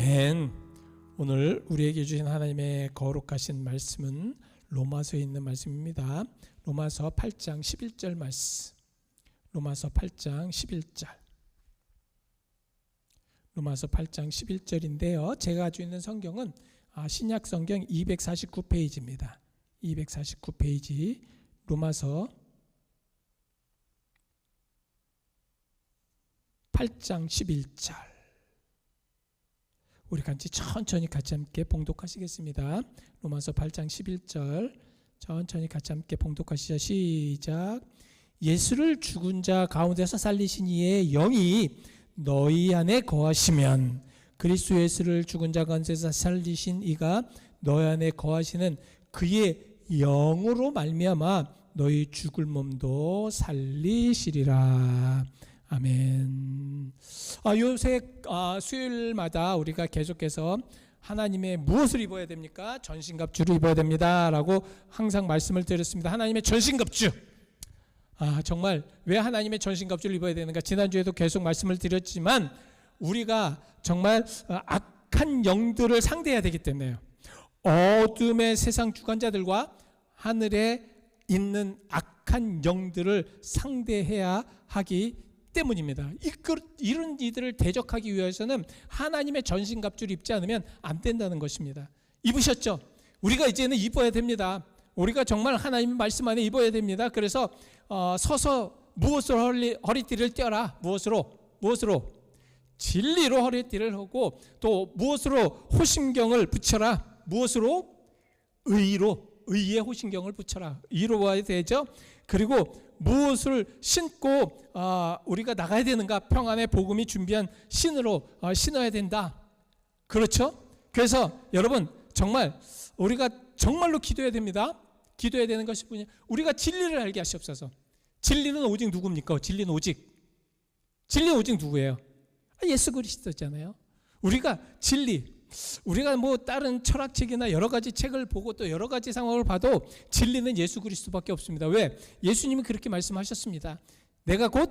아멘. 오늘 우리에게 주신 하나님의 거룩하신 말씀은 로마서에 있는 말씀입니다. 로마서 8장 11절 말씀. 로마서 8장 11절. 로마서 8장 11절인데요. 제가 가지고 있는 성경은 신약 성경 249페이지입니다. 249페이지 로마서 8장 11절. 우리 천천히 같이 함께 봉독하시겠습니다. 로마서 8장 11절 천천히 같이 함께 봉독하시죠. 시작. 예수를 죽은 자 가운데서 살리신 이의 영이 너희 안에 거하시면 그리스도 예수를 죽은 자 가운데서 살리신 이가 너희 안에 거하시는 그의 영으로 말미암아 너희 죽을 몸도 살리시리라. 아멘. 요새 수요일마다 우리가 계속해서 하나님의 무엇을 입어야 됩니까? 전신갑주를 입어야 됩니다 라고 항상 말씀을 드렸습니다. 하나님의 전신갑주. 정말 왜 하나님의 전신갑주를 입어야 되는가? 지난주에도 계속 말씀을 드렸지만 우리가 정말 악한 영들을 상대해야 되기 때문에요. 어둠의 세상 주관자들과 하늘에 있는 악한 영들을 상대해야 하기 때문입니다. 이런 이들을 대적하기 위해서는 하나님의 전신갑주를 입지 않으면 안 된다는 것입니다. 입으셨죠? 우리가 이제는 입어야 됩니다. 우리가 정말 하나님의 말씀 안에 입어야 됩니다. 그래서 서서 무엇으로 허리띠를 떼어라. 무엇으로? 진리로 허리띠를 하고 또 무엇으로 호심경을 붙여라. 무엇으로? 의의 호심경을 붙여라. 의로 와야 되죠. 그리고 무엇을 신고 우리가 나가야 되는가? 평안의 복음이 준비한 신으로 신어야 된다. 그렇죠? 그래서 여러분 정말 우리가 정말로 기도해야 됩니다. 기도해야 되는 것이 뭐냐? 우리가 진리를 알게 하시옵소서. 진리는 오직 누굽니까? 진리는 오직 누구예요? 예수 그리스도잖아요. 우리가 우리가 다른 철학책이나 여러 가지 책을 보고 또 여러 가지 상황을 봐도 진리는 예수 그리스도밖에 없습니다. 왜? 예수님이 그렇게 말씀하셨습니다. 내가 곧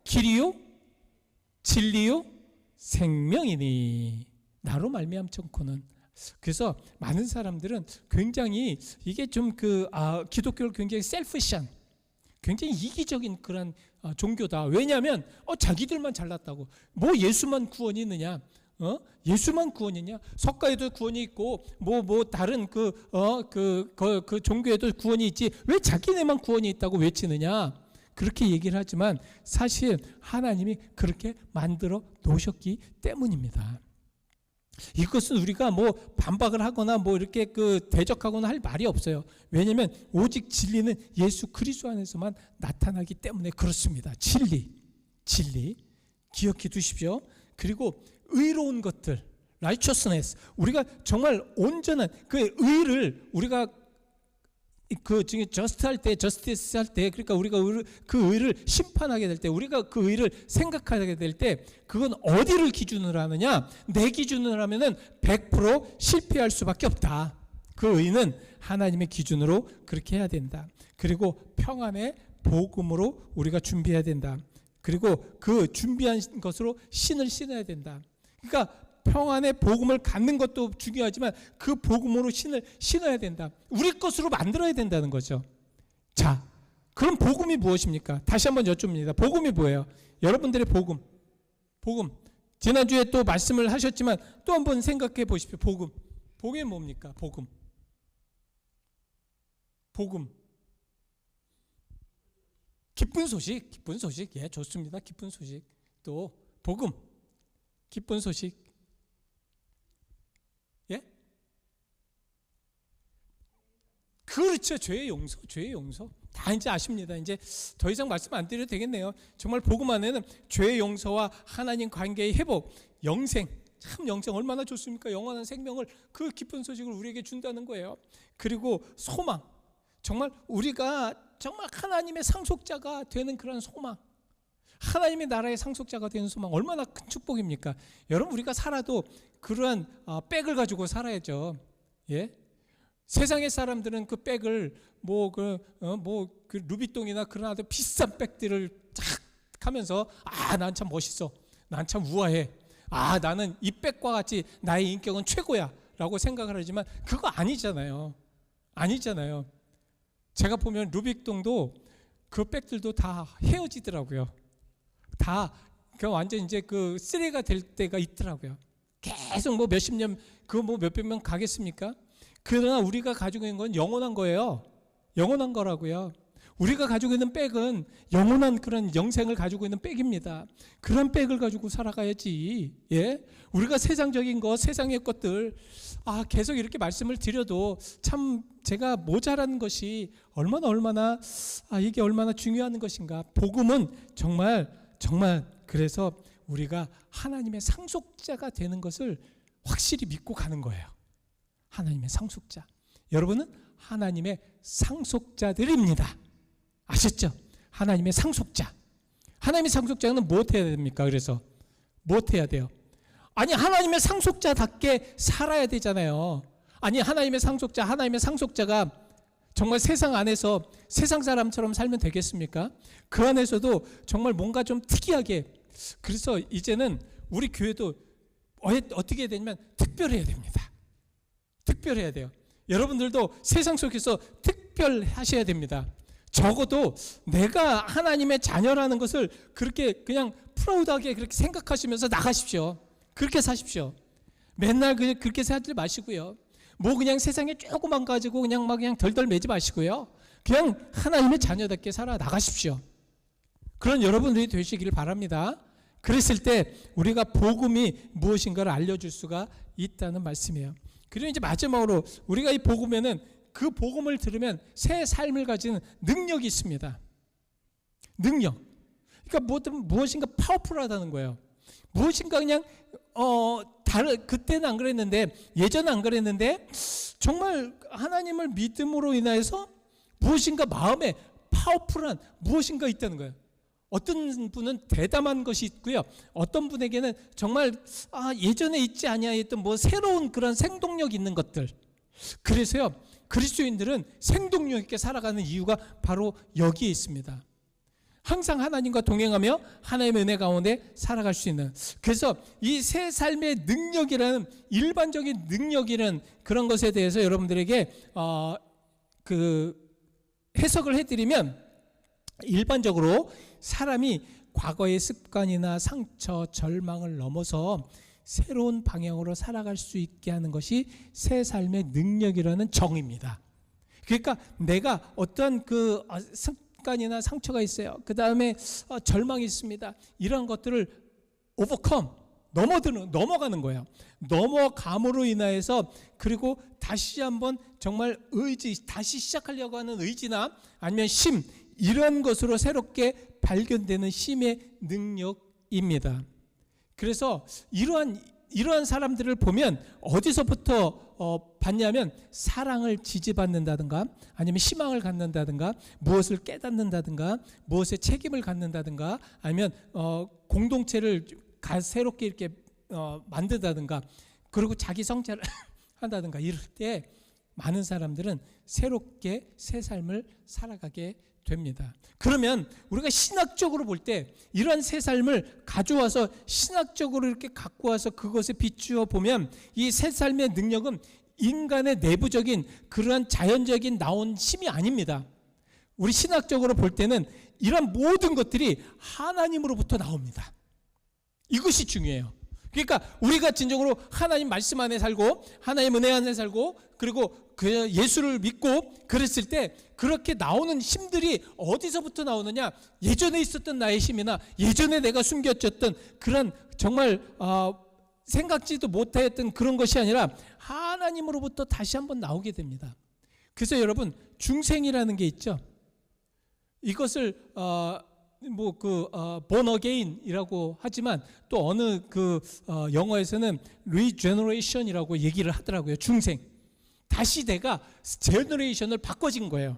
길이요 진리요 생명이니 나로 말미암고는. 그래서 많은 사람들은 굉장히 이게 좀 기독교를 굉장히 셀피시한, 굉장히 이기적인 그런 종교다. 왜냐하면 자기들만 잘났다고. 예수만 구원이 있느냐? 예수만 구원이냐? 석가에도 구원이 있고 다른 그 종교에도 구원이 있지 왜 자기네만 구원이 있다고 외치느냐? 그렇게 얘기를 하지만 사실 하나님이 그렇게 만들어 놓으셨기 때문입니다. 이것은 우리가 반박을 하거나 이렇게 대적하거나 할 말이 없어요. 왜냐하면 오직 진리는 예수 그리스도 안에서만 나타나기 때문에 그렇습니다. 진리 기억해 두십시오. 그리고 의로운 것들, righteousness, 우리가 정말 온전한 그 의를 우리가 justice 할 때, 그러니까 우리가 그 의를 심판하게 될 때, 우리가 그 의를 생각하게 될 때, 그건 어디를 기준으로 하느냐? 내 기준으로 하면은 100% 실패할 수밖에 없다. 그 의는 하나님의 기준으로 그렇게 해야 된다. 그리고 평안의 복음으로 우리가 준비해야 된다. 그리고 그 준비한 것으로 신을 신어야 된다. 그러니까 평안의 복음을 갖는 것도 중요하지만 그 복음으로 신을 신어야 된다. 우리 것으로 만들어야 된다는 거죠. 자, 그럼 복음이 무엇입니까? 다시 한번 여쭙니다. 복음이 뭐예요? 여러분들의 복음. 지난주에 또 말씀을 하셨지만 또 한번 생각해 보십시오. 복음이 뭡니까? 복음. 기쁜 소식. 예, 좋습니다. 기쁜 소식. 또 복음. 기쁜 소식. 예? 그렇죠. 죄의 용서. 다 이제 아십니다. 이제 더 이상 말씀 안 드려도 되겠네요. 정말 복음 안에는 죄의 용서와 하나님 관계의 회복, 영생, 참 영생 얼마나 좋습니까? 영원한 생명을, 그 기쁜 소식을 우리에게 준다는 거예요. 그리고 소망. 정말 우리가 정말 하나님의 상속자가 되는 그런 소망, 하나님의 나라의 상속자가 되는 소망, 얼마나 큰 축복입니까? 여러분, 우리가 살아도 그러한 백을 가지고 살아야죠. 예? 세상의 사람들은 그 백을 그 루비통이나 그런 아주 비싼 백들을 쫙 하면서 난 참 멋있어, 난 참 우아해, 나는 이 백과 같이 나의 인격은 최고야 라고 생각을 하지만 그거 아니잖아요. 아니잖아요. 제가 보면 루빅동도 그 백들도 다 헤어지더라고요. 다 완전 이제 그 쓰레기가 될 때가 있더라고요. 계속 뭐 몇십 년, 그거 뭐 몇백 년 가겠습니까? 그러나 우리가 가지고 있는 건 영원한 거예요. 영원한 거라고요. 우리가 가지고 있는 백은 영원한 그런 영생을 가지고 있는 백입니다. 그런 백을 가지고 살아가야지. 예? 우리가 세상적인 것, 세상의 것들, 계속 이렇게 말씀을 드려도 참 제가 모자란 것이 얼마나 이게 얼마나 중요한 것인가. 복음은 정말 그래서 우리가 하나님의 상속자가 되는 것을 확실히 믿고 가는 거예요. 하나님의 상속자. 여러분은 하나님의 상속자들입니다. 아셨죠? 하나님의 상속자. 하나님의 상속자는 무엇 해야 됩니까? 그래서 무엇 해야 돼요? 하나님의 상속자답게 살아야 되잖아요. 하나님의 상속자가 정말 세상 안에서 세상 사람처럼 살면 되겠습니까? 그 안에서도 정말 뭔가 좀 특이하게. 그래서 이제는 우리 교회도 어떻게 해야 되냐면 특별해야 됩니다. 특별해야 돼요. 여러분들도 세상 속에서 특별하셔야 됩니다. 적어도 내가 하나님의 자녀라는 것을 그렇게 그냥 프라우드하게 그렇게 생각하시면서 나가십시오. 그렇게 사십시오. 맨날 그렇게 살지 마시고요. 뭐 그냥 세상에 조그만 가지고 그냥 덜덜 매지 마시고요. 그냥 하나님의 자녀답게 살아 나가십시오. 그런 여러분들이 되시길 바랍니다. 그랬을 때 우리가 복음이 무엇인가를 알려줄 수가 있다는 말씀이에요. 그리고 이제 마지막으로 우리가 이 복음에는 그 복음을 들으면 새 삶을 가지는 능력이 있습니다. 능력. 그러니까 무엇인가 파워풀하다는 거예요. 무엇인가 그냥 그때는 안 그랬는데, 예전은 안 그랬는데 정말 하나님을 믿음으로 인해서 무엇인가 마음에 파워풀한 무엇인가 있다는 거예요. 어떤 분은 대담한 것이 있고요. 어떤 분에게는 정말 예전에 있지 아니하였던 뭐 새로운 그런 생동력 있는 것들. 그래서요, 그리스도인들은 생동력 있게 살아가는 이유가 바로 여기에 있습니다. 항상 하나님과 동행하며 하나님의 은혜 가운데 살아갈 수 있는. 그래서 이 새 삶의 능력이라는, 일반적인 능력이라는 그런 것에 대해서 여러분들에게 해석을 해드리면, 일반적으로 사람이 과거의 습관이나 상처, 절망을 넘어서 새로운 방향으로 살아갈 수 있게 하는 것이 새 삶의 능력이라는 정의입니다. 그러니까 내가 어떠한 습관이나 상처가 있어요. 그 다음에 절망이 있습니다. 이런 것들을 넘어가는 거예요. 넘어감으로 인하여서, 그리고 다시 한번 정말 다시 시작하려고 하는 의지나 아니면 이런 것으로 새롭게 발견되는 힘의 능력입니다. 그래서 이러한 사람들을 보면 어디서부터 봤냐면, 사랑을 지지받는다든가 아니면 희망을 갖는다든가 무엇을 깨닫는다든가 무엇에 책임을 갖는다든가 아니면 공동체를 새롭게 이렇게 만든다든가, 그리고 자기 성찰을 한다든가, 이럴 때 많은 사람들은 새롭게 새 삶을 살아가게 됩니다. 그러면 우리가 신학적으로 볼 때 이러한 새 삶을 가져와서 신학적으로 이렇게 갖고 와서 그것에 비추어 보면, 이 새 삶의 능력은 인간의 내부적인 그러한 자연적인 나온 힘이 아닙니다. 우리 신학적으로 볼 때는 이런 모든 것들이 하나님으로부터 나옵니다. 이것이 중요해요. 그러니까 우리가 진정으로 하나님 말씀 안에 살고 하나님 은혜 안에 살고 그리고 그 예수를 믿고 그랬을 때 그렇게 나오는 힘들이 어디서부터 나오느냐? 예전에 있었던 나의 힘이나 예전에 내가 숨겨졌던 그런 정말 생각지도 못했던 그런 것이 아니라 하나님으로부터 다시 한번 나오게 됩니다. 그래서 여러분, 중생이라는 게 있죠. 이것을 born again이라고 하지만 또 어느 영어에서는 regeneration이라고 얘기를 하더라고요. 중생. 다시 내가 제너레이션을 바꿔진 거예요.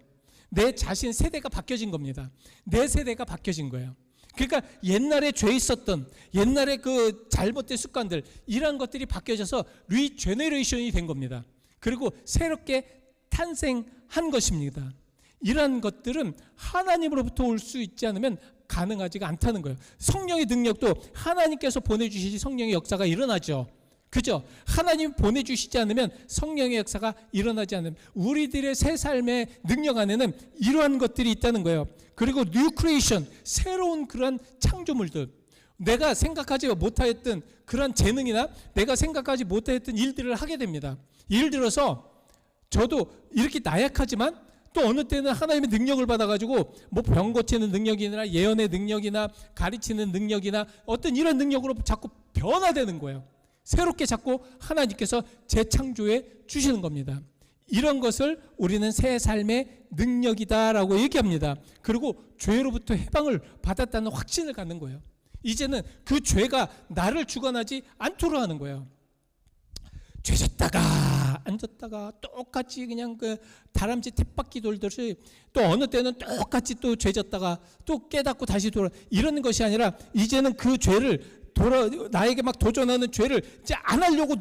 내 자신 세대가 바뀌어진 겁니다. 내 세대가 바뀌어진 거예요. 그러니까 옛날에 죄 있었던, 옛날에 그 잘못된 습관들, 이런 것들이 바뀌어져서 리제너레이션이 된 겁니다. 그리고 새롭게 탄생한 것입니다. 이러한 것들은 하나님으로부터 올 수 있지 않으면 가능하지가 않다는 거예요. 성령의 능력도 하나님께서 보내주시지 성령의 역사가 일어나죠. 그죠? 하나님 보내주시지 않으면 성령의 역사가 일어나지 않으면 우리들의 새 삶의 능력 안에는 이러한 것들이 있다는 거예요. 그리고 뉴 크리에이션, 새로운 그런 창조물들, 내가 생각하지 못했던 그런 재능이나 내가 생각하지 못했던 일들을 하게 됩니다. 예를 들어서 저도 이렇게 나약하지만 또 어느 때는 하나님의 능력을 받아가지고 뭐 병 고치는 능력이나 예언의 능력이나 가르치는 능력이나 어떤 이런 능력으로 자꾸 변화되는 거예요. 새롭게 자꾸 하나님께서 재창조해 주시는 겁니다. 이런 것을 우리는 새 삶의 능력이다라고 얘기합니다. 그리고 죄로부터 해방을 받았다는 확신을 갖는 거예요. 이제는 그 죄가 나를 주관하지 않도록 하는 거예요. 죄졌다가 앉았다가 똑같이 그냥 그 다람쥐 쳇바퀴 돌듯이 또 어느 때는 똑같이 또 죄졌다가 또 깨닫고 다시 돌아, 이런 것이 아니라 이제는 그 죄를 나에게 막 도전하는 죄를 이제 안 하려고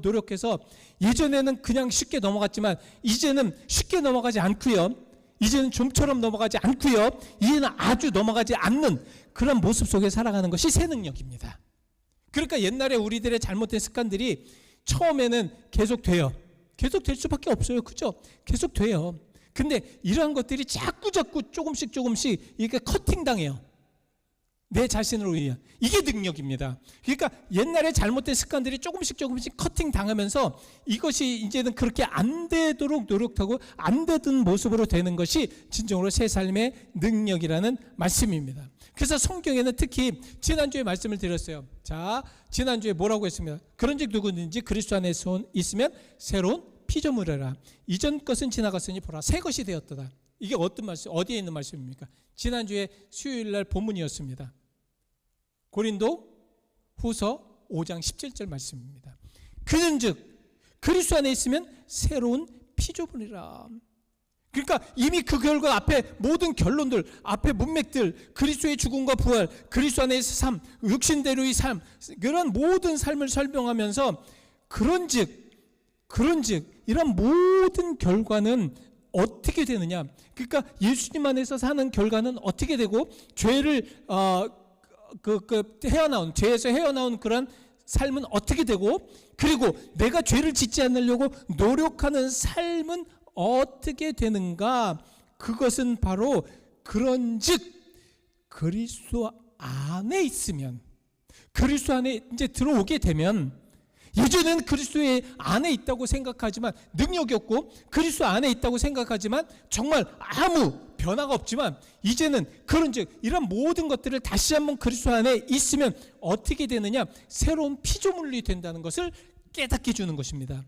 노력해서 예전에는 그냥 쉽게 넘어갔지만 이제는 쉽게 넘어가지 않고요. 이제는 좀처럼 넘어가지 않고요. 이제는 아주 넘어가지 않는 그런 모습 속에 살아가는 것이 새 능력입니다. 그러니까 옛날에 우리들의 잘못된 습관들이 처음에는 계속돼요. 계속될 수밖에 없어요. 그죠? 계속돼요. 근데 이러한 것들이 자꾸 조금씩 이렇게 커팅당해요. 내 자신을 위한. 이게 능력입니다. 그러니까 옛날에 잘못된 습관들이 조금씩 커팅당하면서 이것이 이제는 그렇게 안 되도록 노력하고 안 되던 모습으로 되는 것이 진정으로 새 삶의 능력이라는 말씀입니다. 그래서 성경에는 특히 지난주에 말씀을 드렸어요. 자, 지난주에 뭐라고 했습니다. 그런즉 누구든지 그리스도 안에 있으면 새로운 피조물이라. 이전 것은 지나갔으니 보라 새 것이 되었도다. 이게 어떤 말씀, 어디에 있는 말씀입니까? 지난주에 수요일날 본문이었습니다. 고린도 후서 5장 17절 말씀입니다. 그는즉 그리스도 안에 있으면 새로운 피조물이라. 그러니까 이미 그 결과 앞에 모든 결론들, 앞에 문맥들, 그리스도의 죽음과 부활, 그리스도 안에서 삶, 육신대로의 삶, 그런 모든 삶을 설명하면서 그런즉 이런 모든 결과는 어떻게 되느냐? 그러니까 예수님 안에서 사는 결과는 어떻게 되고 죄를 헤어나온, 죄에서 헤어나온 그런 삶은 어떻게 되고, 그리고 내가 죄를 짓지 않으려고 노력하는 삶은 어떻게 되는가? 그것은 바로 그런즉 그리스도 안에 있으면, 그리스도 안에 이제 들어오게 되면, 예전에는 그리스도의 안에 있다고 생각하지만 능력이 없고 그리스도 안에 있다고 생각하지만 정말 아무 변화가 없지만 이제는 그런즉 이런 모든 것들을 다시 한번 그리스도 안에 있으면 어떻게 되느냐? 새로운 피조물이 된다는 것을 깨닫게 주는 것입니다.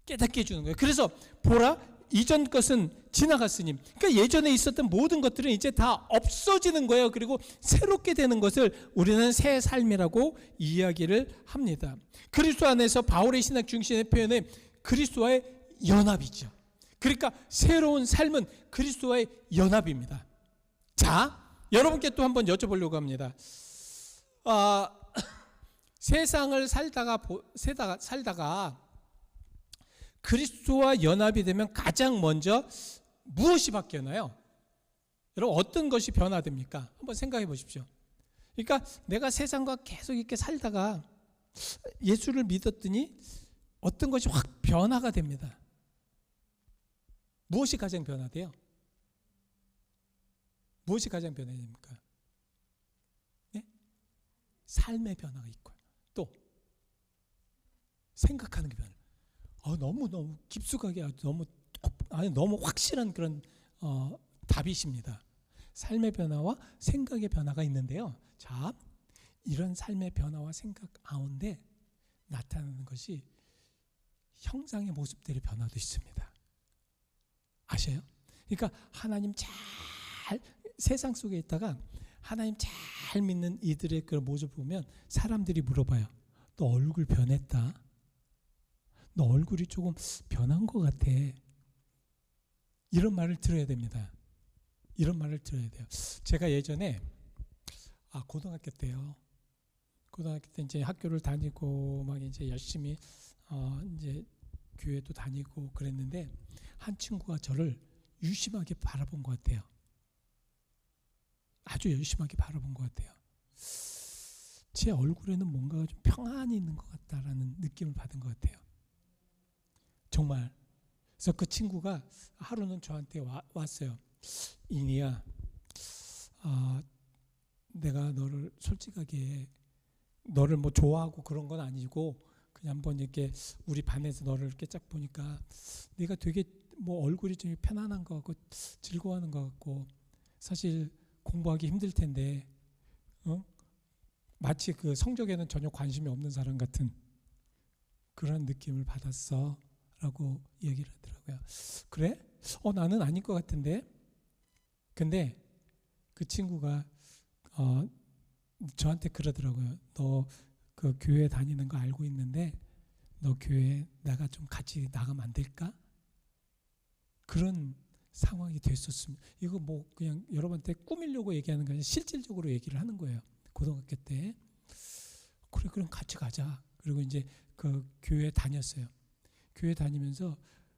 깨닫게 해주는 거예요. 그래서 보라 이전 것은 지나갔으니, 그러니까 예전에 있었던 모든 것들은 이제 다 없어지는 거예요. 그리고 새롭게 되는 것을 우리는 새 삶이라고 이야기를 합니다. 그리스도 안에서 바울의 신학 중심의 표현은 그리스도와의 연합이죠. 그러니까 새로운 삶은 그리스도와의 연합입니다. 자, 여러분께 또 한번 여쭤보려고 합니다. 세상을 살다가 그리스도와 연합이 되면 가장 먼저 무엇이 바뀌었나요? 여러분 어떤 것이 변화됩니까? 한번 생각해 보십시오. 그러니까 내가 세상과 계속 이렇게 살다가 예수를 믿었더니 어떤 것이 확 변화가 됩니다. 무엇이 가장 변화돼요? 무엇이 가장 변화됩니까? 네? 삶의 변화가 있고요. 또 생각하는 게 변화. 너무 깊숙하게 너무 확실한 그런 답이십니다. 삶의 변화와 생각의 변화가 있는데요. 자, 이런 삶의 변화와 생각 가운데 나타나는 것이 형상의 모습들의 변화도 있습니다. 아셔요? 그러니까 하나님 잘 세상 속에 있다가 하나님 잘 믿는 이들의 그 모습을 보면 사람들이 물어봐요. 너 얼굴 변했다. 너 얼굴이 조금 변한 것 같아. 이런 말을 들어야 됩니다. 이런 말을 들어야 돼요. 제가 예전에 고등학교 때요. 고등학교 때 이제 학교를 다니고 막 이제 열심히 이제 교회도 다니고 그랬는데 한 친구가 저를 유심하게 바라본 것 같아요. 아주 열심하게 바라본 것 같아요. 제 얼굴에는 뭔가가 좀 평안이 있는 것 같다라는 느낌을 받은 것 같아요. 정말. 그래서 그 친구가 하루는 저한테 왔어요. 이니야, 내가 너를 솔직하게 너를 뭐 좋아하고 그런 건 아니고 그냥 한번 이렇게 우리 반에서 너를 이렇게 쫙 보니까 네가 되게 뭐 얼굴이 좀 편안한 것 같고 즐거워하는 것 같고 사실 공부하기 힘들 텐데 마치 그 성적에는 전혀 관심이 없는 사람 같은 그런 느낌을 받았어 라고 얘기를 하더라고요. 그래? 나는 아닐 것 같은데. 근데 그 친구가 저한테 그러더라고요. 너 그 교회 다니는 거 알고 있는데 너 교회 내가 좀 같이 나가면 안 될까? 그런 상황이 됐었습니다. 이거 뭐 그냥 여러분한테 꾸미려고 얘기하는 거 아니라 실질적으로 얘기를 하는 거예요. 고등학교 때. 그래 그럼 같이 가자. 그리고 이제 그 교회 다녔어요. 교회 다니면서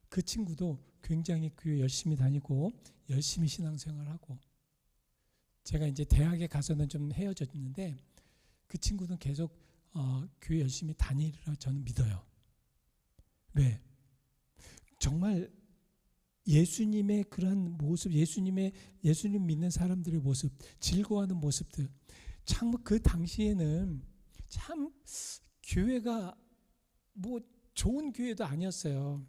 그 친구도 굉장히 교회 열심히 다니고 열심히 신앙생활하고 제가 이제 대학에 가서는 좀 헤어졌는데 그 친구는 계속 교회 열심히 다니리라 저는 믿어요. 왜? 정말 예수님의 그런 모습, 예수님 믿는 사람들의 모습, 즐거워하는 모습들, 참 그 당시에는 참 교회가 뭐 좋은 교회도 아니었어요.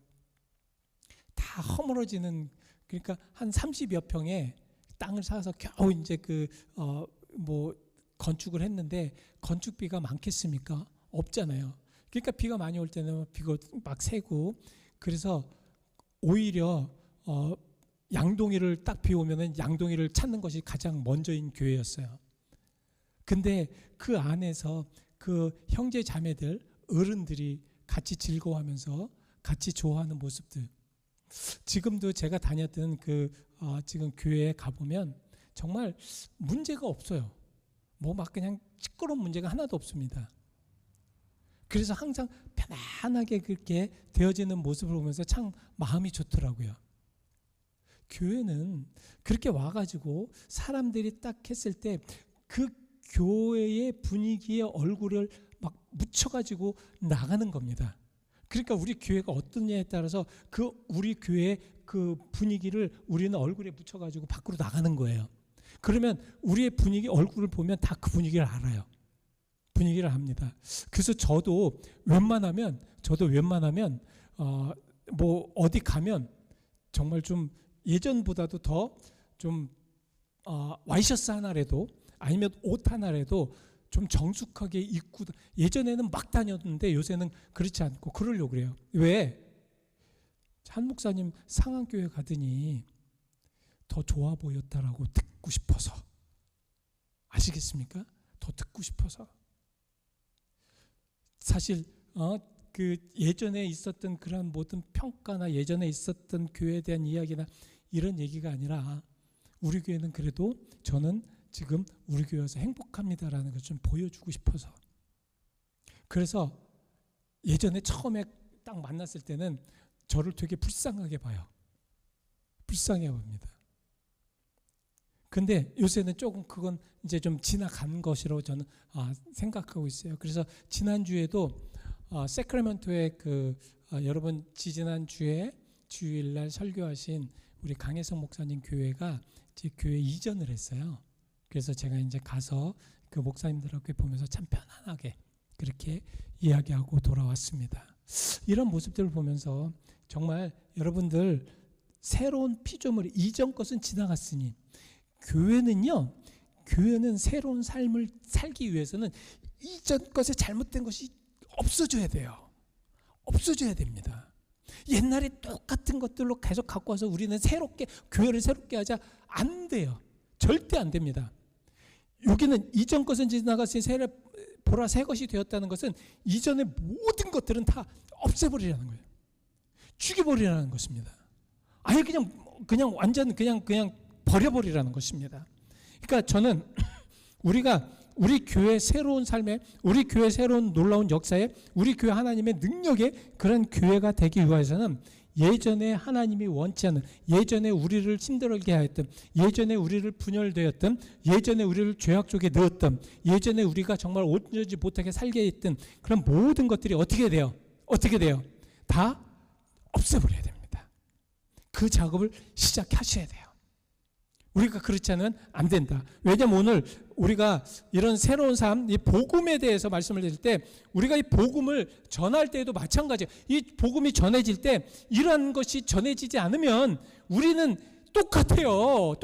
다 허물어지는, 그러니까 한 30여 평에 땅을 사서 겨우 이제 뭐 건축을 했는데 건축비가 많겠습니까? 없잖아요. 그러니까 비가 많이 올 때는 비가 막 새고, 그래서 오히려 양동이를 딱 비 오면은 양동이를 찾는 것이 가장 먼저인 교회였어요. 근데 그 안에서 그 형제 자매들, 어른들이 같이 즐거워하면서 같이 좋아하는 모습들. 지금도 제가 다녔던 지금 교회에 가보면 정말 문제가 없어요. 뭐 막 그냥 시끄러운 문제가 하나도 없습니다. 그래서 항상 편안하게 그렇게 되어지는 모습을 보면서 참 마음이 좋더라고요. 교회는 그렇게 와가지고 사람들이 딱 했을 때 그 교회의 분위기에 얼굴을 막 묻혀가지고 나가는 겁니다. 그러니까 우리 교회가 어떠냐에 따라서 우리 교회의 그 분위기를 우리는 얼굴에 묻혀가지고 밖으로 나가는 거예요. 그러면 우리의 분위기, 얼굴을 보면 다 그 분위기를 알아요. 분위기를 압니다. 그래서 저도 웬만하면 뭐 어디 가면 정말 좀 예전보다도 더 좀 와이셔츠 하나라도 아니면 옷 하나라도 좀 정숙하게 입고, 예전에는 막 다녔는데 요새는 그렇지 않고 그러려고 그래요. 왜? 한 목사님 상한교회 가더니 더 좋아 보였다라고 듣고 싶어서. 아시겠습니까? 더 듣고 싶어서. 사실 그 예전에 있었던 그런 모든 평가나 예전에 있었던 교회에 대한 이야기나 이런 얘기가 아니라 우리 교회는 그래도 저는 지금 우리 교회에서 행복합니다라는 걸 좀 보여주고 싶어서. 그래서 예전에 처음에 딱 만났을 때는 저를 되게 불쌍하게 봐요. 불쌍해 봅니다. 근데 요새는 조금 그건 이제 좀 지나간 것이라고 저는 생각하고 있어요. 그래서 지난주에도 세크라멘토에 여러분 지지난 주에 주일날 설교하신 우리 강혜성 목사님 교회가 제 교회 이전을 했어요. 그래서 제가 이제 가서 그 목사님들하고 보면서 참 편안하게 그렇게 이야기하고 돌아왔습니다. 이런 모습들을 보면서 정말 여러분들 새로운 피조물, 이전 것은 지나갔으니 교회는 새로운 삶을 살기 위해서는 이전 것에 잘못된 것이 없어져야 돼요. 없어져야 됩니다. 옛날에 똑같은 것들로 계속 갖고 와서 우리는 교회를 새롭게 하자. 안 돼요. 절대 안 됩니다. 여기는 이전 것은 지나갔으니 보라 새 것이 되었다는 것은 이전의 모든 것들은 다 없애버리라는 거예요. 죽여버리라는 것입니다. 아예 그냥 완전 그냥 버려버리라는 것입니다. 그러니까 저는 우리 교회의 새로운 삶에, 우리 교회의 새로운 놀라운 역사에, 우리 교회 하나님의 능력에 그런 교회가 되기 위해서는 예전에 하나님이 원치 않는, 예전에 우리를 힘들게 하였던, 예전에 우리를 분열되었던, 예전에 우리를 죄악 속에 넣었던, 예전에 우리가 정말 온전히 못하게 살게 했던 그런 모든 것들이 어떻게 돼요? 다 없애버려야 됩니다. 그 작업을 시작하셔야 돼요. 우리가 그렇지 않으면 안 된다. 왜냐하면 오늘 우리가 이런 새로운 삶, 이 복음에 대해서 말씀을 드릴 때, 우리가 이 복음을 전할 때에도 마찬가지예요. 이 복음이 전해질 때 이러한 것이 전해지지 않으면 우리는 똑같아요.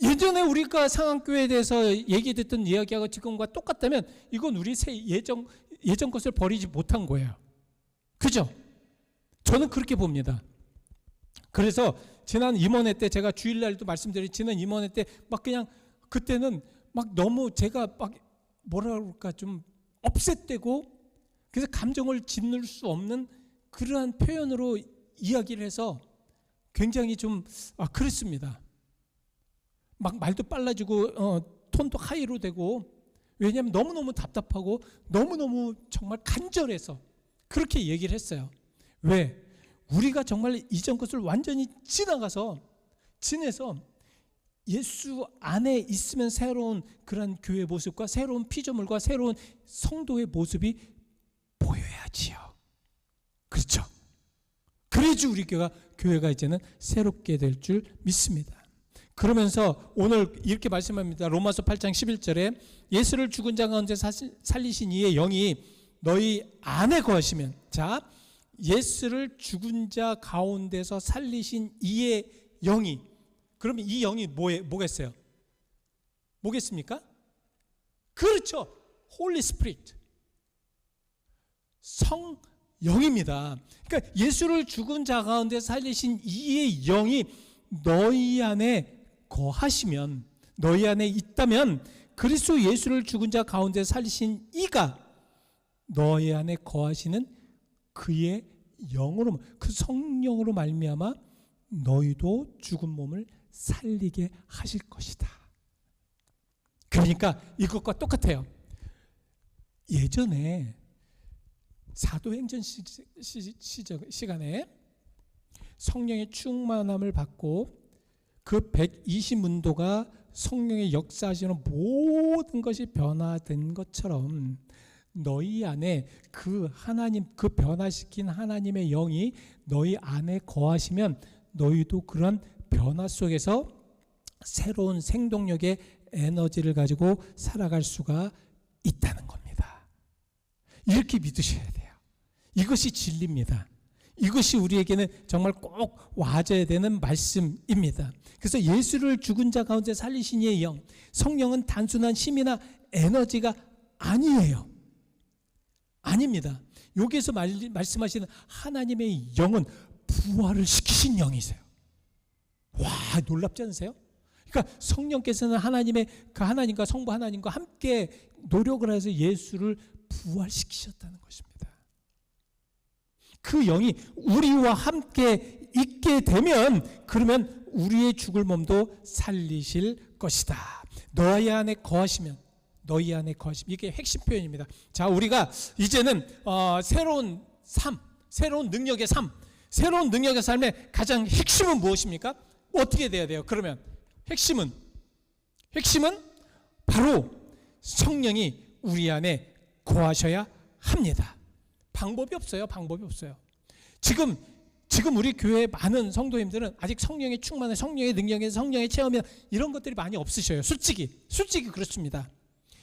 예전에 우리가 상한교회에 대해서 얘기했던 이야기하고 지금과 똑같다면 이건 우리 예전 것을 버리지 못한 거예요. 그죠? 저는 그렇게 봅니다. 그래서 지난 임원회 때 제가 주일날도 말씀드린 지난 임원회 때 막 그냥 그때는 막 너무 제가 막 뭐라 그럴까 좀 업셋되고 그래서 감정을 짓눌 수 없는 그러한 표현으로 이야기를 해서 굉장히 좀 그랬습니다. 막 말도 빨라지고 톤도 하이로 되고 왜냐하면 너무너무 답답하고 너무너무 정말 간절해서 그렇게 얘기를 했어요. 왜? 우리가 정말 이전 것을 완전히 지내서 예수 안에 있으면 새로운 그런 교회 모습과 새로운 피조물과 새로운 성도의 모습이 보여야지요. 그렇죠? 그래야지 우리 교회가 이제는 새롭게 될 줄 믿습니다. 그러면서 오늘 이렇게 말씀합니다. 로마서 8장 11절에 예수를 죽은 자 가운데 살리신 이의 영이 너희 안에 거하시면, 자, 예수를 죽은 자 가운데서 살리신 이의 영이, 그러면 이 영이 뭐겠어요? 뭐겠습니까? 그렇죠. 홀리 스피릿. 성령입니다. 그러니까 예수를 죽은 자 가운데 살리신 이의 영이 너희 안에 거하시면, 너희 안에 있다면 그리스도 예수를 죽은 자 가운데 살리신 이가 너희 안에 거하시는 그의 영으로, 그 성령으로 말미암아 너희도 죽은 몸을 살리게 하실 것이다. 그러니까 이것과 똑같아요. 예전에 사도행전 시간에 성령의 충만함을 받고 그 120문도가 성령의 역사하시는 모든 것이 변화된 것처럼 너희 안에 그 하나님, 그 변화시킨 하나님의 영이 너희 안에 거하시면 너희도 그런 변화 속에서 새로운 생동력의 에너지를 가지고 살아갈 수가 있다는 겁니다. 이렇게 믿으셔야 돼요. 이것이 진리입니다. 이것이 우리에게는 정말 꼭 와줘야 되는 말씀입니다. 그래서 예수를 죽은 자 가운데 살리신 이의 영, 성령은 단순한 힘이나 에너지가 아니에요. 아닙니다. 여기에서 말씀하시는 하나님의 영은 부활을 시키신 영이세요. 와, 놀랍지 않으세요? 그러니까 성령께서는 그 하나님과 성부 하나님과 함께 노력을 해서 예수를 부활시키셨다는 것입니다. 그 영이 우리와 함께 있게 되면 그러면 우리의 죽을 몸도 살리실 것이다. 너희 안에 거하시면, 너희 안에 거하시면, 이게 핵심 표현입니다. 자, 우리가 이제는 새로운 삶, 새로운 능력의 삶, 새로운 능력의 삶의 가장 핵심은 무엇입니까? 어떻게 돼야 돼요? 그러면 핵심은 바로 성령이 우리 안에 거하셔야 합니다. 방법이 없어요. 지금 우리 교회의 많은 성도님들은 아직 성령의 충만에, 성령의 능력에, 성령의 체험에 이런 것들이 많이 없으셔요. 솔직히 그렇습니다.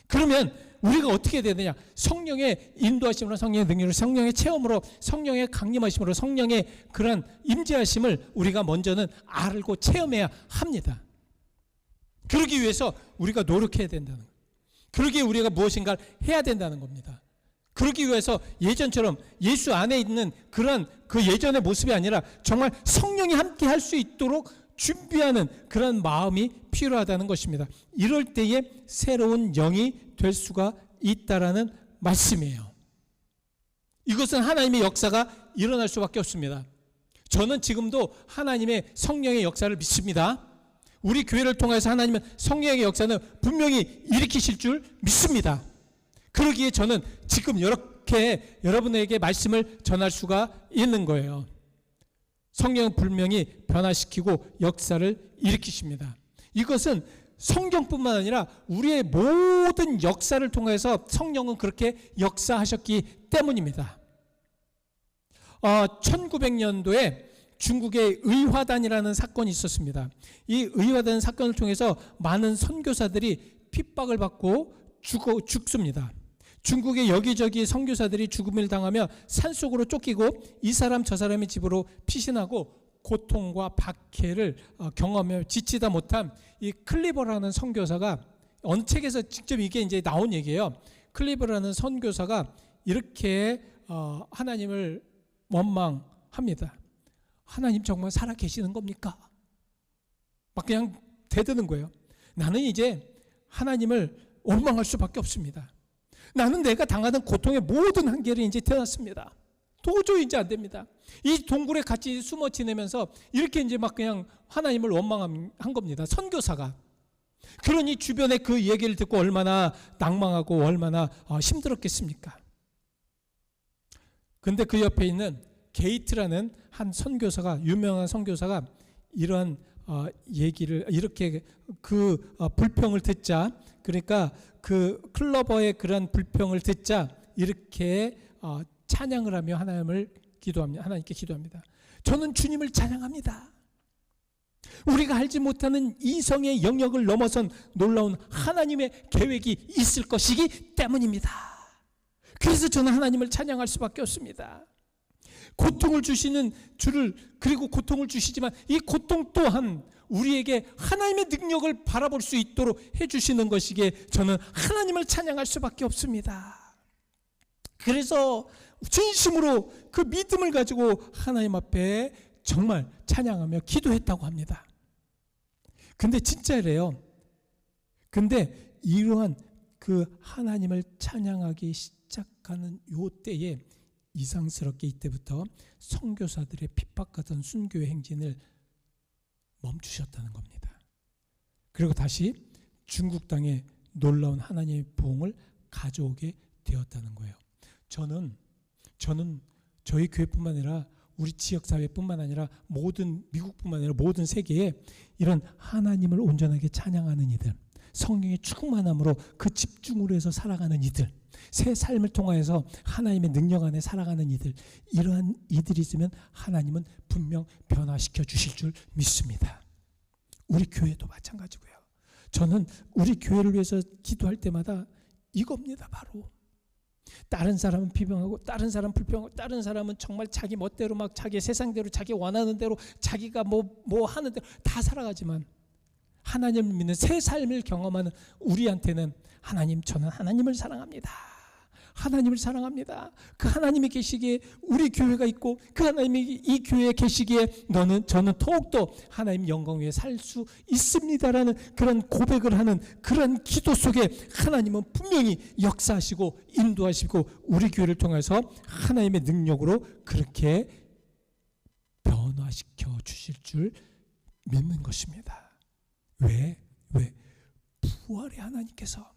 그러면 우리가 어떻게 해야 되느냐? 성령의 인도하심으로, 성령의 능력으로, 성령의 체험으로, 성령의 강림하심으로, 성령의 그런 임재하심을 우리가 먼저는 알고 체험해야 합니다. 그러기 위해서 우리가 노력해야 된다는 거예요. 그러기에 우리가 무엇인가를 해야 된다는 겁니다. 그러기 위해서 예전처럼 예수 안에 있는 그런 그 예전의 모습이 아니라 정말 성령이 함께 할 수 있도록 준비하는 그런 마음이 필요하다는 것입니다. 이럴 때에 새로운 영이 될 수가 있다라는 말씀이에요. 이것은 하나님의 역사가 일어날 수밖에 없습니다. 저는 지금도 하나님의 성령의 역사를 믿습니다. 우리 교회를 통해서 하나님은 성령의 역사는 분명히 일으키실 줄 믿습니다. 그러기에 저는 지금 이렇게 여러분에게 말씀을 전할 수가 있는 거예요. 성령은 분명히 변화시키고 역사를 일으키십니다. 이것은 성경뿐만 아니라 우리의 모든 역사를 통해서 성령은 그렇게 역사하셨기 때문입니다. 1900년도에 중국의 의화단이라는 사건이 있었습니다. 이 의화단 사건을 통해서 많은 선교사들이 핍박을 받고 죽습니다. 중국의 여기저기 선교사들이 죽음을 당하며 산속으로 쫓기고 이 사람 저 사람의 집으로 피신하고 고통과 박해를 경험하며 지치다 못한 이 클리버라는 선교사가, 어느 책에서 직접 이게 이제 나온 얘기예요. 클리버라는 선교사가 이렇게 하나님을 원망합니다. 하나님 정말 살아 계시는 겁니까? 막 그냥 대드는 거예요. 나는 이제 하나님을 원망할 수밖에 없습니다. 나는 내가 당하는 고통의 모든 한계를 이제 태어났습니다. 도저히 이제 안 됩니다. 이 동굴에 같이 숨어 지내면서 이렇게 이제 막 그냥 하나님을 원망한 겁니다. 선교사가. 그러니 주변에 그 얘기를 듣고 얼마나 낭망하고 얼마나 힘들었겠습니까? 근데 그 옆에 있는 게이트라는 한 선교사가, 유명한 선교사가 이런 얘기를, 이렇게 그 불평을 듣자, 그러니까 그 클로버의 그런 불평을 듣자 이렇게 찬양을 하며 하나님께 기도합니다. 저는 주님을 찬양합니다. 우리가 알지 못하는 이성의 영역을 넘어선 놀라운 하나님의 계획이 있을 것이기 때문입니다. 그래서 저는 하나님을 찬양할 수밖에 없습니다. 고통을 주시는 주를, 그리고 고통을 주시지만 이 고통 또한 우리에게 하나님의 능력을 바라볼 수 있도록 해주시는 것이기에 저는 하나님을 찬양할 수밖에 없습니다. 그래서 진심으로 그 믿음을 가지고 하나님 앞에 정말 찬양하며 기도했다고 합니다. 근데 진짜래요. 근데 이러한 그 하나님을 찬양하기 시작하는 요 때에 이상스럽게 이때부터 선교사들의 핍박하던 순교의 행진을 멈추셨다는 겁니다. 그리고 다시 중국 땅에 놀라운 하나님의 부흥을 가져오게 되었다는 거예요. 저는 저희 교회뿐만 아니라 우리 지역사회뿐만 아니라 미국뿐만 아니라 모든 세계에 이런 하나님을 온전하게 찬양하는 이들, 성령의 충만함으로 그 집중으로 해서 살아가는 이들, 새 삶을 통하여서 하나님의 능력 안에 살아가는 이들, 이러한 이들이 있으면 하나님은 분명 변화시켜 주실 줄 믿습니다. 우리 교회도 마찬가지고요. 저는 우리 교회를 위해서 기도할 때마다 이겁니다. 바로 다른 사람은 비방하고, 다른 사람은 불평하고, 다른 사람은 정말 자기 멋대로 막 자기 세상대로, 자기 원하는 대로, 자기가 뭐 하는 대로 다 살아가지만 하나님을 믿는 새 삶을 경험하는 우리한테는 하나님, 저는 하나님을 사랑합니다. 하나님을 사랑합니다. 그 하나님이 계시기에 우리 교회가 있고, 그 하나님이 이 교회에 계시기에 저는 더욱더 하나님 영광 위에 살 수 있습니다라는 그런 고백을 하는 그런 기도 속에 하나님은 분명히 역사하시고 인도하시고 우리 교회를 통해서 하나님의 능력으로 그렇게 변화시켜 주실 줄 믿는 것입니다. 왜? 부활의 하나님께서,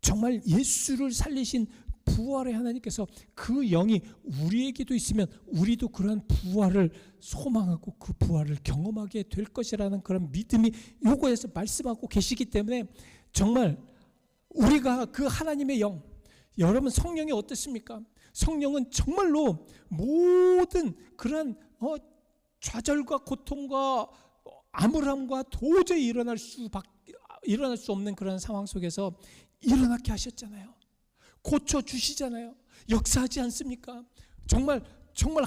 정말 예수를 살리신 부활의 하나님께서 그 영이 우리에게도 있으면 우리도 그러한 부활을 소망하고 그 부활을 경험하게 될 것이라는 그런 믿음이 요거에서 말씀하고 계시기 때문에 정말 우리가 그 하나님의 영, 여러분 성령이 어떻습니까? 성령은 정말로 모든 그런 좌절과 고통과 암울함과 도저히 일어날 수 없는 그런 상황 속에서 일어나게 하셨잖아요. 고쳐주시잖아요. 역사하지 않습니까? 정말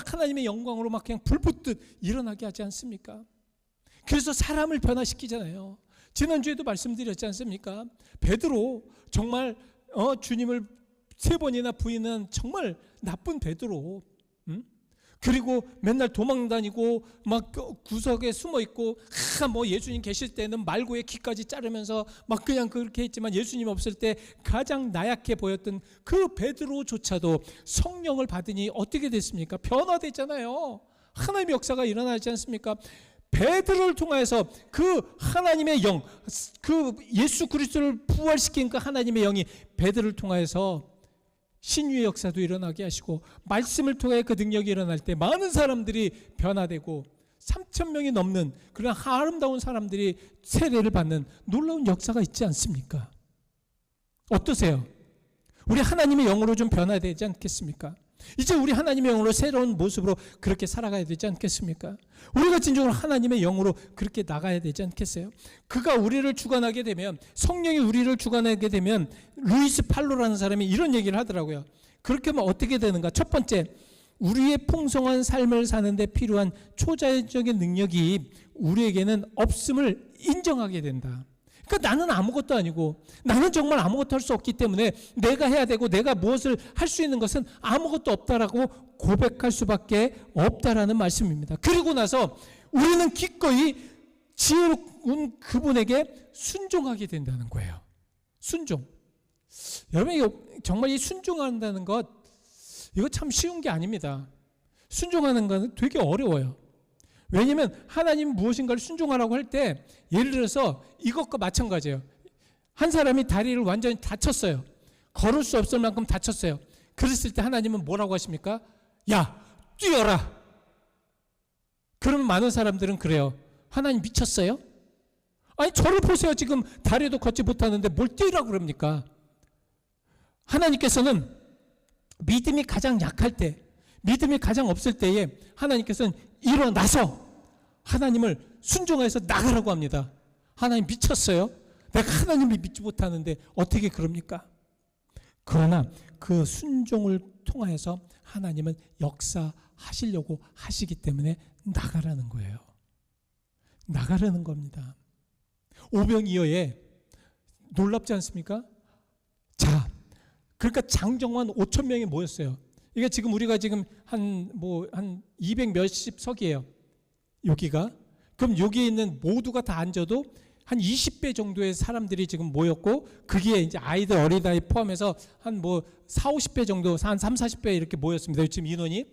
하나님의 영광으로 막 그냥 불붙듯 일어나게 하지 않습니까? 그래서 사람을 변화시키잖아요. 지난주에도 말씀드렸지 않습니까? 베드로, 정말 주님을 3번이나 부인한 정말 나쁜 베드로, 그리고 맨날 도망다니고 막 구석에 숨어있고, 예수님 계실 때는 말고의 귀까지 자르면서 막 그냥 그렇게 했지만 예수님 없을 때 가장 나약해 보였던 그 베드로조차도 성령을 받으니 어떻게 됐습니까? 변화됐잖아요. 하나님의 역사가 일어나지 않습니까? 베드로를 통해서 그 하나님의 영, 그 예수 그리스도를 부활시킨 그 하나님의 영이 베드로를 통해서 신유의 역사도 일어나게 하시고 말씀을 통해 그 능력이 일어날 때 많은 사람들이 변화되고 3,000명이 넘는 그런 아름다운 사람들이 세례를 받는 놀라운 역사가 있지 않습니까? 어떠세요? 우리 하나님의 영으로 좀 변화되지 않겠습니까? 이제 우리 하나님의 영으로 새로운 모습으로 그렇게 살아가야 되지 않겠습니까? 우리가 진정으로 하나님의 영으로 그렇게 나가야 되지 않겠어요? 그가 우리를 주관하게 되면, 성령이 우리를 주관하게 되면, 루이스 팔로라는 사람이 이런 얘기를 하더라고요. 그렇게 하면 어떻게 되는가? 첫 번째, 우리의 풍성한 삶을 사는데 필요한 초자연적인 능력이 우리에게는 없음을 인정하게 된다. 그러니까 나는 아무것도 아니고, 나는 정말 아무것도 할 수 없기 때문에 내가 해야 되고 내가 무엇을 할 수 있는 것은 아무것도 없다라고 고백할 수밖에 없다라는 말씀입니다. 그리고 나서 우리는 기꺼이 지혜로운 그분에게 순종하게 된다는 거예요. 순종. 여러분, 이거 정말 이 순종한다는 것, 이거 참 쉬운 게 아닙니다. 순종하는 건 되게 어려워요. 왜냐하면 하나님 무엇인가를 순종하라고 할 때, 예를 들어서 이것과 마찬가지예요. 한 사람이 다리를 완전히 다쳤어요. 걸을 수 없을 만큼 다쳤어요. 그랬을 때 하나님은 뭐라고 하십니까? 야, 뛰어라. 그러면 많은 사람들은 그래요. 하나님 미쳤어요? 아니, 저를 보세요. 지금 다리도 걷지 못하는데 뭘 뛰라고 그럽니까? 하나님께서는 믿음이 가장 약할 때, 믿음이 가장 없을 때에 하나님께서는 일어나서 하나님을 순종해서 나가라고 합니다. 하나님 미쳤어요? 내가 하나님을 믿지 못하는데 어떻게 그럽니까? 그러나 그 순종을 통하여서 하나님은 역사하시려고 하시기 때문에 나가라는 거예요. 나가라는 겁니다. 오병이어에 놀랍지 않습니까? 자, 그러니까 장정원 5,000명이 모였어요. 이게 지금 우리가 지금 한 200 몇십 석이에요. 여기가. 그럼 여기에 있는 모두가 다 앉아도 한 20배 정도의 사람들이 지금 모였고, 그게 이제 아이들, 어린아이 포함해서 한 4, 50배 정도, 한 3, 40배 이렇게 모였습니다. 지금 인원이.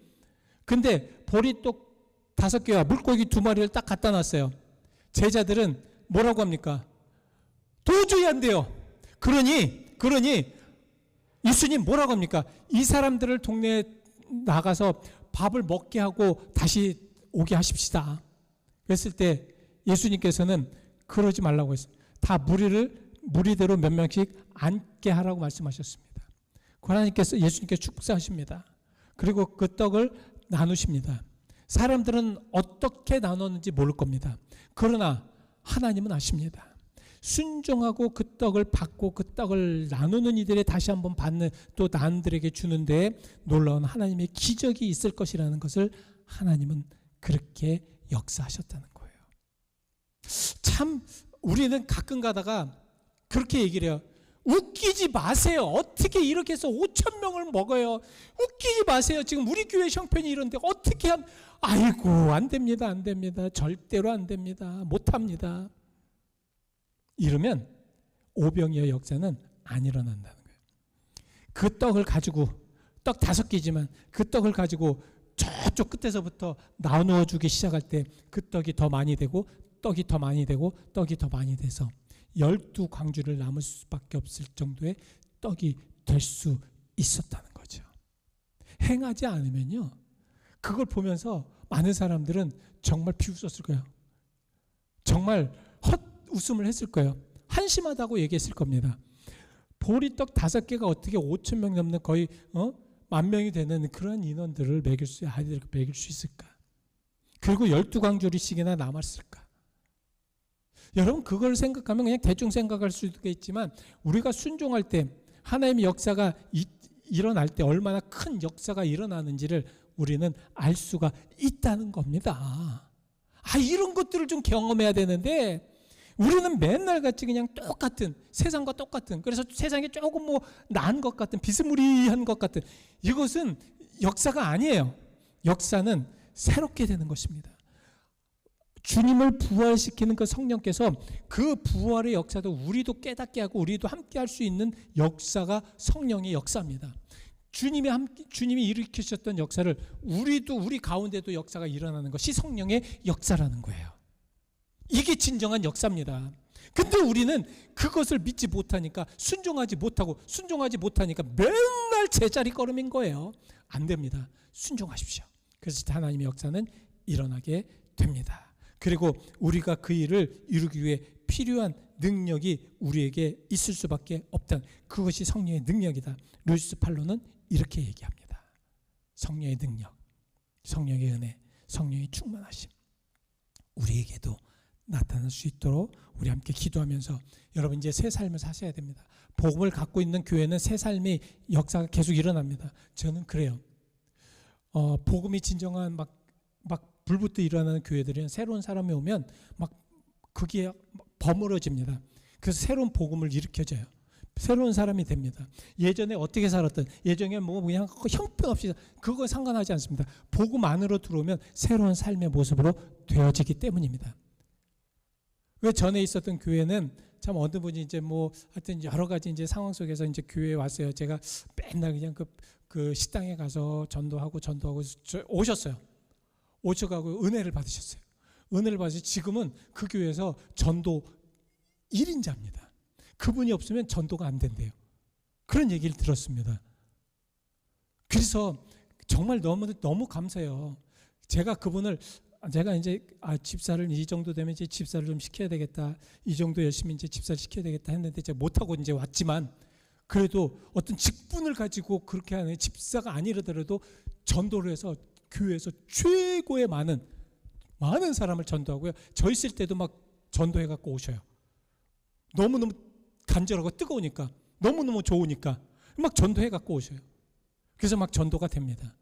근데 보리떡 5개와 물고기 2마리를 딱 갖다 놨어요. 제자들은 뭐라고 합니까? 도저히 안 돼요. 그러니 예수님 뭐라고 합니까? 이 사람들을 동네에 나가서 밥을 먹게 하고 다시 오게 하십시다. 그랬을 때 예수님께서는 그러지 말라고 했어요. 다 무리대로 몇 명씩 앉게 하라고 말씀하셨습니다. 하나님께서, 예수님께서 축사하십니다. 그리고 그 떡을 나누십니다. 사람들은 어떻게 나눴는지 모를 겁니다. 그러나 하나님은 아십니다. 순종하고 그 떡을 받고 그 떡을 나누는 이들이 다시 한번 받는, 또 나은들에게 주는데 놀라운 하나님의 기적이 있을 것이라는 것을 하나님은 그렇게 역사하셨다는 거예요. 참 우리는 가끔 가다가 그렇게 얘기를 해요. 웃기지 마세요. 어떻게 이렇게 해서 5,000명을 먹어요. 웃기지 마세요. 지금 우리 교회 형편이 이런데 어떻게 아이고, 안 됩니다. 안 됩니다. 절대로 안 됩니다. 못합니다. 이러면 오병이어 역사는 안 일어난다는 거예요. 그 떡을 가지고, 떡 5개지만 그 떡을 가지고 저쪽 끝에서부터 나누어 주기 시작할 때 그 떡이 더 많이 되고, 떡이 더 많이 되고, 떡이 더 많이 돼서 12광주를 남을 수밖에 없을 정도의 떡이 될 수 있었다는 거죠. 행하지 않으면요, 그걸 보면서 많은 사람들은 정말 비웃었을 거예요. 정말 웃음을 했을 거예요. 한심하다고 얘기했을 겁니다. 보리떡 5개가 어떻게 5,000명 넘는 거의 10,000명이 되는 그런 인원들을 아이들을 먹일 수 있을까? 그리고 12광주리씩이나 남았을까? 여러분, 그걸 생각하면 그냥 대충 생각할 수도 있지만, 우리가 순종할 때 하나님의 역사가 일어날 때 얼마나 큰 역사가 일어나는지를 우리는 알 수가 있다는 겁니다. 이런 것들을 좀 경험해야 되는데, 우리는 맨날 같이 그냥 똑같은, 세상과 똑같은, 그래서 세상에 조금 나은 것 같은, 비스무리한 것 같은, 이것은 역사가 아니에요. 역사는 새롭게 되는 것입니다. 주님을 부활시키는 그 성령께서 그 부활의 역사도 우리도 깨닫게 하고 우리도 함께 할 수 있는 역사가 성령의 역사입니다. 주님이 일으키셨던 역사를 우리 가운데도 역사가 일어나는 것이 성령의 역사라는 거예요. 이게 진정한 역사입니다. 근데 우리는 그것을 믿지 못하니까, 순종하지 못하니까 맨날 제자리 걸음인 거예요. 안 됩니다. 순종하십시오. 그래서 하나님의 역사는 일어나게 됩니다. 그리고 우리가 그 일을 이루기 위해 필요한 능력이 우리에게 있을 수밖에 없다는, 그것이 성령의 능력이다. 루이스 팔로는 이렇게 얘기합니다. 성령의 능력, 성령의 은혜, 성령의 충만하심, 우리에게도 나타날 수 있도록 우리 함께 기도하면서, 여러분 이제 새 삶을 사셔야 됩니다. 복음을 갖고 있는 교회는 새 삶의 역사가 계속 일어납니다. 저는 그래요. 복음이 진정한 막 불부터 일어나는 교회들은 새로운 사람이 오면 막 그게 버무러집니다. 그래서 새로운 복음을 일으켜줘요. 새로운 사람이 됩니다. 예전에 어떻게 살았던, 예전에 뭐 그냥 형편없이, 그거 상관하지 않습니다. 복음 안으로 들어오면 새로운 삶의 모습으로 되어지기 때문입니다. 왜 전에 있었던 교회는 참 어느 분이 이제 뭐 하여튼 여러 가지 이제 상황 속에서 이제 교회에 왔어요. 제가 맨날 그냥 그 식당에 가서 전도하고 오셨어요. 오셔가고 은혜를 받으셨어요. 은혜를 받으셔서 지금은 그 교회에서 전도 1인자입니다. 그분이 없으면 전도가 안 된대요. 그런 얘기를 들었습니다. 그래서 정말 너무 감사해요. 제가 이제 집사를 이 정도 되면 이제 집사를 좀 시켜야 되겠다, 이 정도 열심히 이제 집사를 시켜야 되겠다 했는데 제가 못하고 이제 왔지만, 그래도 어떤 직분을 가지고 그렇게 하는 집사가 아니더라도 전도를 해서 교회에서 최고의 많은 사람을 전도하고요. 저 있을 때도 막 전도해 갖고 오셔요. 너무너무 간절하고 뜨거우니까, 너무너무 좋으니까 막 전도해 갖고 오셔요. 그래서 막 전도가 됩니다.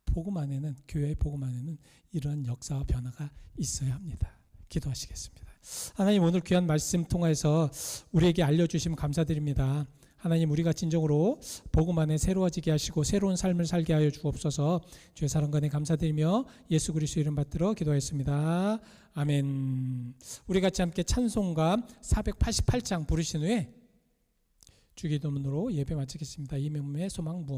복음 안에는, 교회의 복음 안에는 이런 역사와 변화가 있어야 합니다. 기도하시겠습니다. 하나님, 오늘 귀한 말씀 통해서 우리에게 알려주시면 감사드립니다. 하나님, 우리가 진정으로 복음 안에 새로워지게 하시고 새로운 삶을 살게 하여 주옵소서. 주의 사랑과 은혜 감사드리며 예수 그리스도 이름 받들어 기도하였습니다. 아멘. 우리 같이 함께 찬송가 488장 부르신 후에 주기도문으로 예배 마치겠습니다. 이 몸의 소망 무엇.